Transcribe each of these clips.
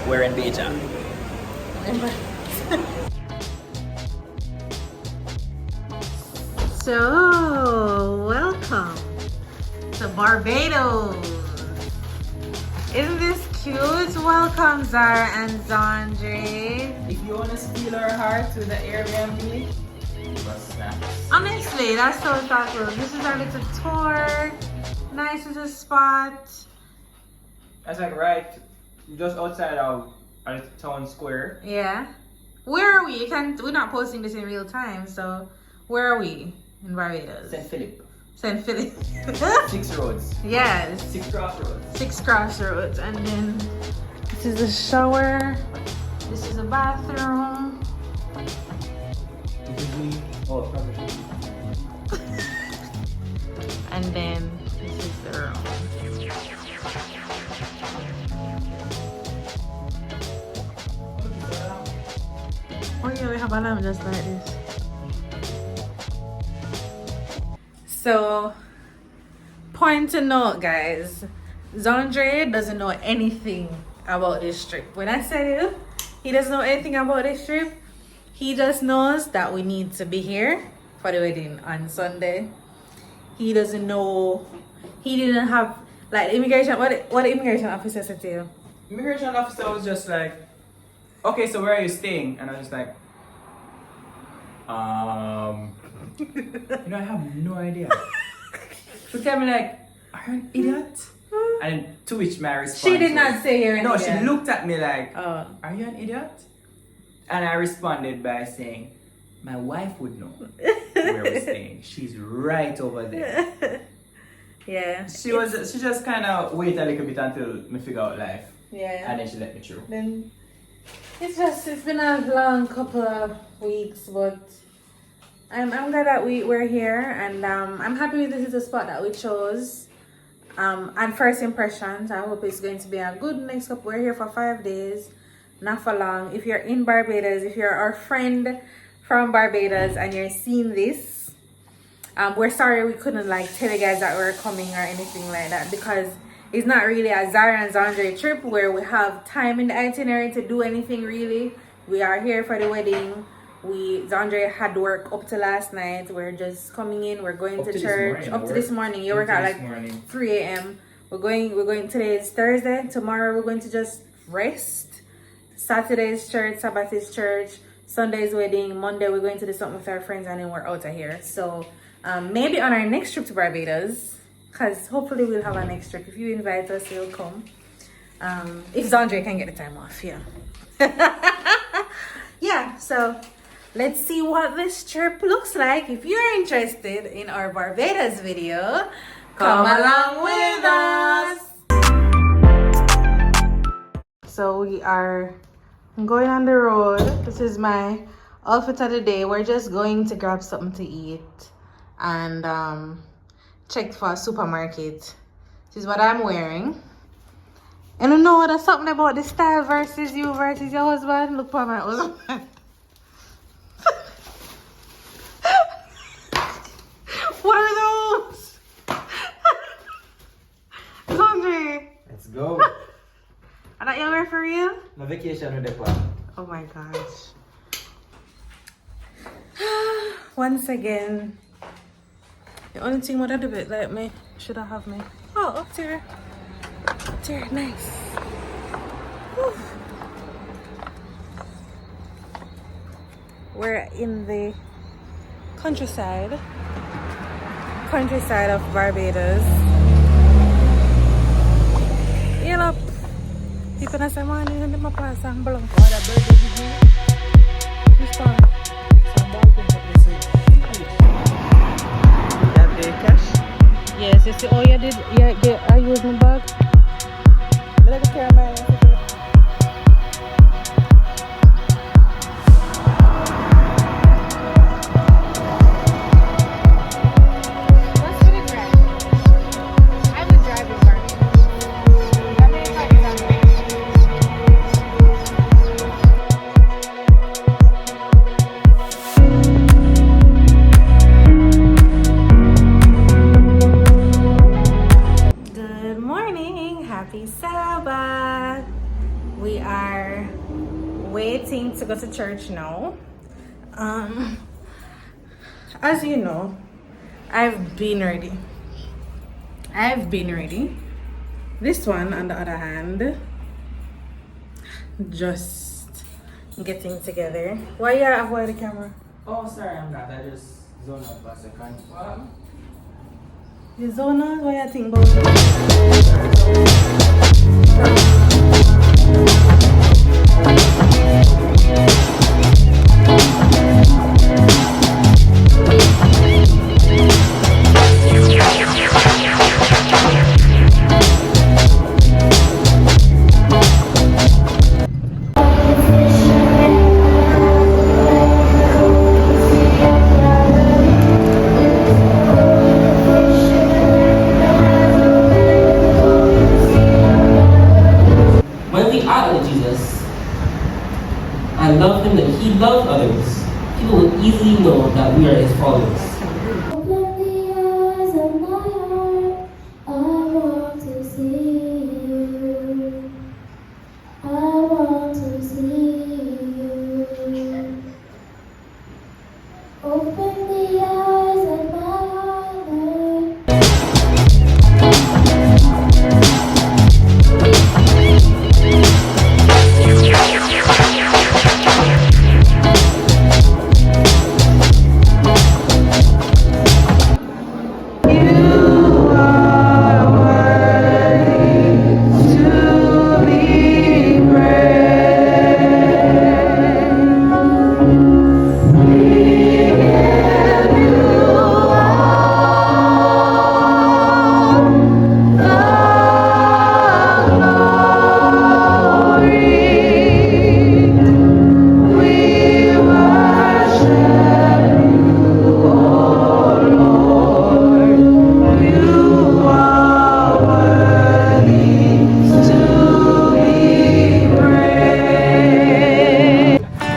We're in Beja. So, welcome to Barbados. Isn't this cute? Welcome, Zara and Zandre. If you want to steal our hearts with the Airbnb, give us snaps. Honestly, that's so thoughtful. This is our little tour. Nice little spot. That's like right just outside of our town square. Yeah. Where are we? We're not posting this in real time, so where are we in Barbados? St. Philip. St. Philip. 6 roads. Yes. 6 crossroads. 6 crossroads. And then this is a shower. This is a bathroom. This is me. Oh, probably. And then this is the room. Oh yeah, we have a lamp just like this. So, point to note, guys, Zandre doesn't know anything about this trip. When I said he doesn't know anything about this trip, he just knows that we need to be here for the wedding on Sunday. He doesn't know, he didn't have, like, immigration, what the immigration officer said to you? Immigration officer was just like, okay, so where are you staying? And I was like, you know, I have no idea. She tell me like, are you an idiot? And to which my response She did not say you're an no, idiot. she looked at me like, Oh. are you an idiot? And I responded by saying, my wife would know where we're staying. She's right over there. Yeah. She just kind of wait a little bit until me figure out life. Yeah. And then she let me through. Then it's been a long couple of weeks, but I'm glad that we're here, and I'm happy with this is the spot that we chose. And first impressions, I hope it's going to be a good next couple. We're here for 5 days, not for long. If you're in Barbados, if you're our friend from Barbados and you're seeing this, we're sorry we couldn't like tell you guys that we're coming or anything like that, because it's not really a Zara and Zandre trip where we have time in the itinerary to do anything really. We are here for the wedding. Zandre had work up to last night. We're just coming in. We're going to church up to this morning. You work at like 3 a.m. We're going. Today is Thursday. Tomorrow we're going to just rest. Saturday is church. Sabbath is church. Sunday is wedding. Monday we're going to do something with our friends, and then we're out of here. So maybe on our next trip to Barbados, because hopefully we'll have our next trip. If you invite us, we'll come. If Zandre can get the time off, yeah. Yeah, so let's see what this trip looks like. If you're interested in our Barbados video, come along with us. So we are going on the road. This is my outfit of the day. We're just going to grab something to eat and check for a supermarket. This is what I'm wearing. And you know, there's something about the style versus you versus your husband. Look for my husband. What are those? Laundry. Let's go. Are that your wear for real? My vacation with the plan. Oh my gosh. Once again, the only thing what I do it like me should I have me. Oh, up there. Up there, nice. Whew. We're in the countryside of Barbados. You know, people na sa mga nila na mapasang balong. What a birthday did you? Which one? You have the cash? Yes, you see, oh, you did. Yeah, I used my bag. Let me carry my. Happy Sabbath! are waiting to go to church now. As you know, I've been ready. This one, on the other hand, just getting together. Why you avoid the camera? Oh, sorry, I'm not. I just zoned out for a second. The zone out? What you think about When we are with Jesus and love Him that He loved others, people will easily know that we are His followers. Open the eyes of my heart, I want to see you. I want to see you. Open the eyes of my heart, Lord.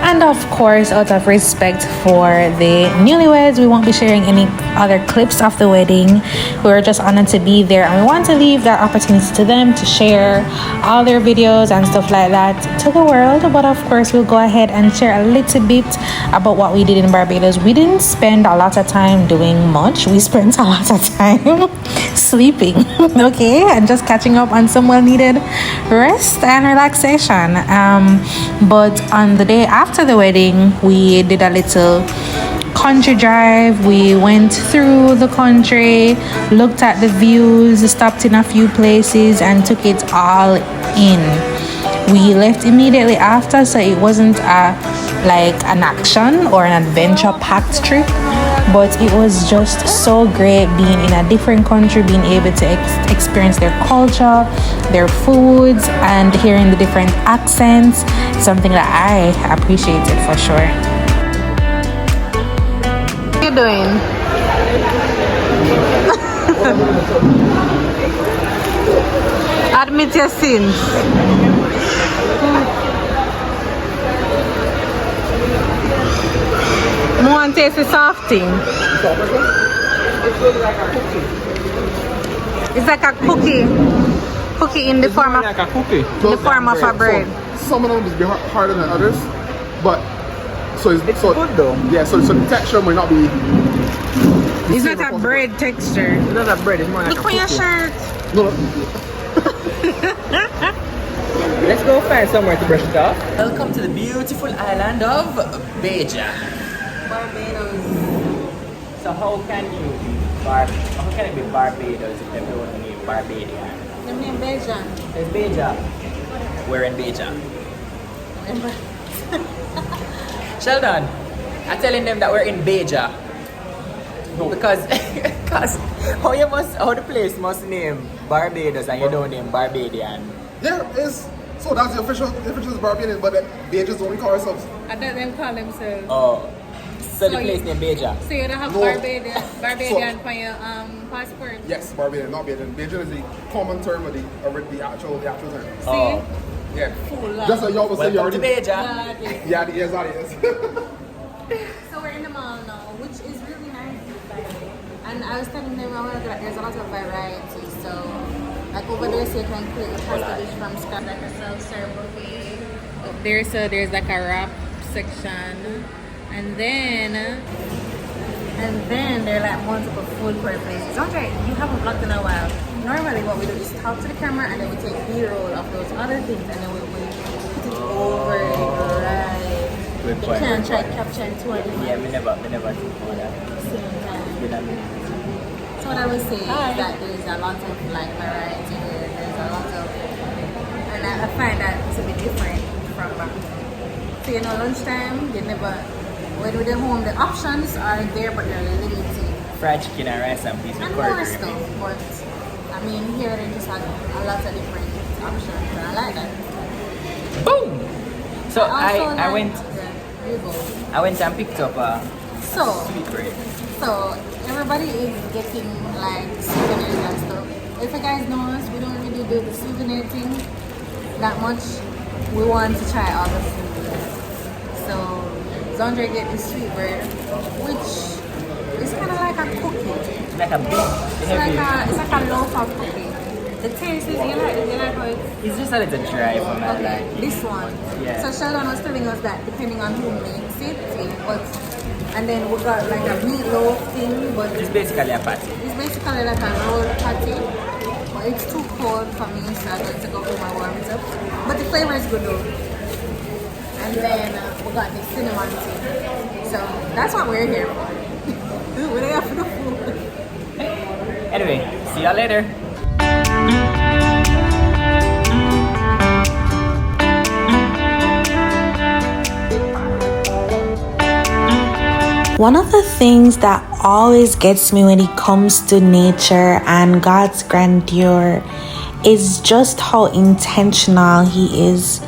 And of course, out of respect for the newlyweds, we won't be sharing any other clips of the wedding. We were just honored to be there, and we want to leave that opportunity to them to share all their videos and stuff like that to the world. But of course, we'll go ahead and share a little bit about what we did in Barbados. We didn't spend a lot of time doing much. We spent a lot of time sleeping, okay, and just catching up on some well-needed rest and relaxation. But on the day after the wedding, we did a little country drive. We went through the country, looked at the views, stopped in a few places, and took it all in. We left immediately after, so it wasn't like an action or an adventure packed trip, but it was just so great being in a different country, being able to experience their culture, their foods, and hearing the different accents. Something that I appreciated for sure. What are you doing? Admit your sins. One tasty soft thing. It's like a cookie. Cookie in the form of like a cookie. in the form of a bread. So, some of them is harder than others, but it's good though. Yeah, so the texture might not be. It's not a bread texture. It's not a bread, it's more like Look a on your cookie. shirt. No, Let's go find somewhere to brush it off. Welcome to the beautiful island of Beja. Barbados. So how can it be Barbados if everyone name Barbadian? The name Beja. It's Beja. We're in Beja. Sheldon, I'm telling them that we're in Beja. No. Because how the place must name Barbados and you don't name Barbadian. yeah, it's so that's the official is Barbadian, but they just only call ourselves. I thought them call themselves. Oh. So the So place named Beja. So you don't have No. Barbadian for your passport? Yes, Barbadian, not Bajan. Bajan is the common term of the actual term. Oh. Yeah. Fool. Just like y'all would say, you Welcome to already. Beja. Yeah, the yes, that is. So we're in the mall now, which is really nice. And I was telling them that there's a lot of variety. So, like over there, so you can create a pasta dish from scratch, like a self-serve buffet. there's like a wrap section, and then there are like multiple food court places. Andre, you haven't vlogged in a while. Normally what we do is talk to the camera and then we take B-roll of those other things and then we put it over right. Good You point. can't try capturing two of them Yeah, at me never think about that. the same time. Been a minute. So what I would say is that there's a lot of like variety here. There's a lot of, and I find that to be different from back home. So lunchtime, you never, when we're at home, the options are there, but they're limited. Fried chicken and rice and peas with And curry more gravy. stuff, but I mean here they just have a lot of different options, and I like that. Boom! So also I went the labels. I went and picked up a So sweet bread. So everybody is getting like souvenirs and stuff. If you guys know us, we don't really do the souvenir thing that much. We want to try all the food. So Zandra get the sweet bread, which is kind of like a cookie. Like a big, It's like a loaf of cookie. The taste is you like how It's just a little dry for my okay, like. this one. Yeah. So Sheldon was telling us that depending on who makes it, but and then we got like a meatloaf thing, but It's basically a patty. it's basically like a rolled patty. But it's too cold for me, so I'm going to go home and warm it up. But the flavor is good though. And then we got the cinnamon tea. So that's what we're here for. We're there for the food. Anyway, see y'all later. One of the things that always gets me when it comes to nature and God's grandeur is just how intentional He is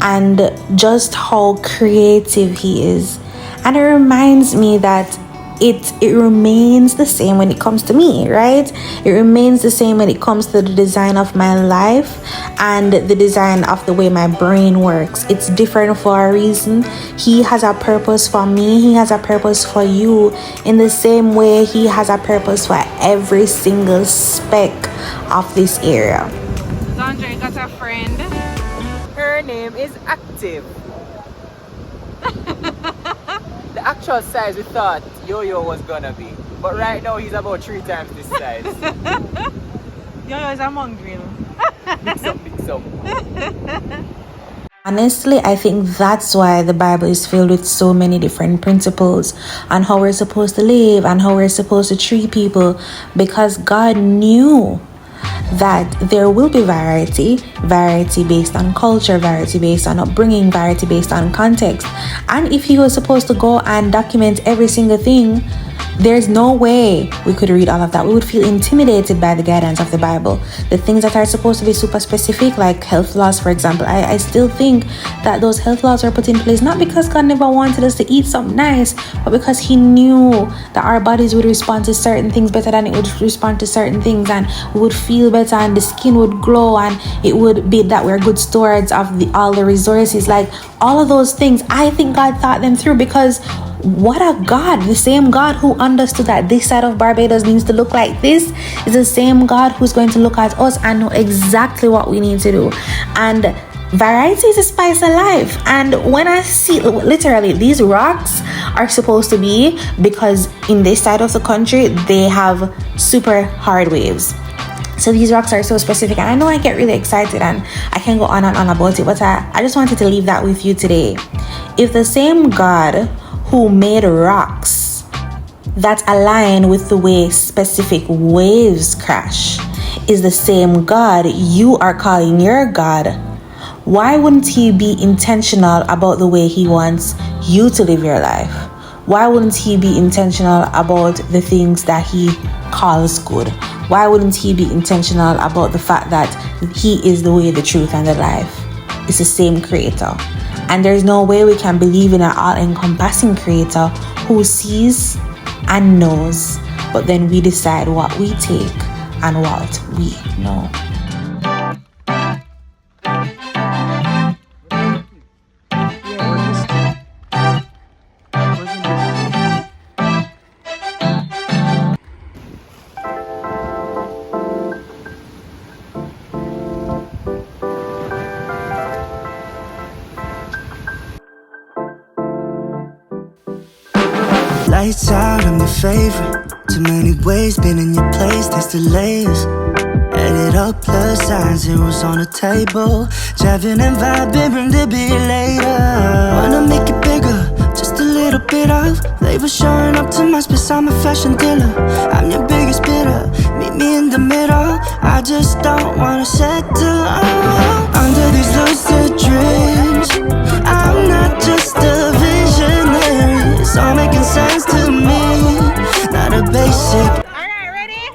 and just how creative He is. And it reminds me that it remains the same when it comes to me, right? It remains the same when it comes to the design of my life and the design of the way my brain works. It's different for a reason. He has a purpose for me. He has a purpose for you in the same way He has a purpose for every single speck of this area. Zandra got a friend. Her name is Active. The actual size we thought Yo-Yo was gonna be, but right now he's about 3 times this size. Yo-Yo is a mongrel. Mix up. Honestly, I think that's why the Bible is filled with so many different principles on how we're supposed to live and how we're supposed to treat people, because God knew that there will be variety based on culture, variety based on upbringing, variety based on context. And if He was supposed to go and document every single thing, there's no way we could read all of that. We would feel intimidated by the guidance of the Bible. The things that are supposed to be super specific, like health laws, for example, I still think that those health laws are put in place not because God never wanted us to eat something nice, but because He knew that our bodies would respond to certain things better than it would respond to certain things, and we would feel better and the skin would glow, and it would be that we're good stewards of all the resources. Like all of those things, I think God thought them through, because what a God. The same God who understood that this side of Barbados needs to look like this is the same God who's going to look at us and know exactly what we need to do. And variety is a spice of life. And when I see, literally, these rocks are supposed to be, because in this side of the country they have super hard waves, so these rocks are so specific. And I know I get really excited and I can go on and on about it, but I just wanted to leave that with you today. If the same God who made rocks that align with the way specific waves crash is the same God you are calling your God, why wouldn't He be intentional about the way He wants you to live your life? Why wouldn't He be intentional about the things that He calls good? Why wouldn't He be intentional about the fact that He is the way, the truth, and the life? It's the same Creator. And there's no way we can believe in an all-encompassing Creator who sees and knows, but then we decide what we take and what we know. Lights out, I'm your favorite. Too many ways, been in your place, there's delays. Add it up, plus signs, zeros on the table. Driving and vibing, bring the beat later. Wanna make it bigger, just a little bit of flavor showing up to my space, I'm a fashion dealer. I'm your biggest bidder, meet me in the middle. I just don't wanna settle. Under these lucid dreams, I'm not just a visionary. It's all making sense to me, not a basic. Alright, ready?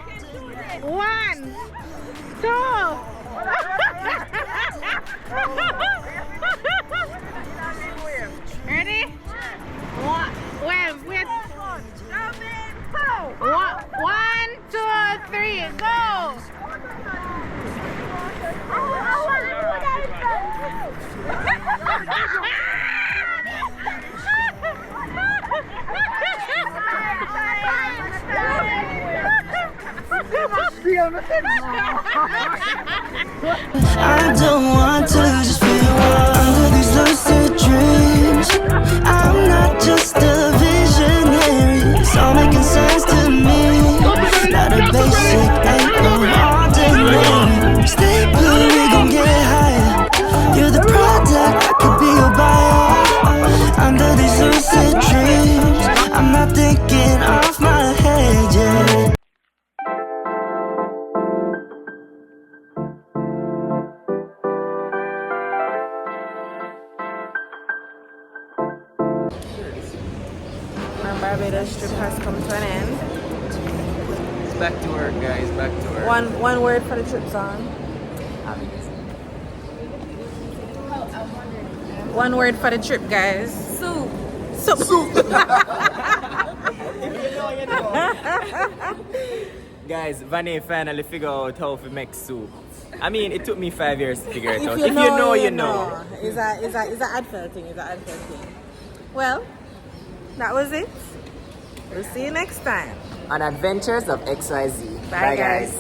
1, 2. Ready? Wait. 1, 2, 3, go! I don't want to just feel under these lucid dreams. I'm not just a visionary. It's all making sense to me, not a basic, ain't no ordinary. Stay blue, we gon' get higher. You're the product, I could be your buyer. Under these lucid dreams, I'm not thinking off my head, yeah. Our Barbados trip has come to an end. It's back to work, guys. Back to work. One word for the trip song. One word for the trip, guys. Soup. Guys, Vanny finally figured out how to make soup. I mean, it took me 5 years to figure it out. If If you know, you know. It's an advert thing. Well, that was it. We'll see you next time. On Adventures of XYZ. Bye, guys.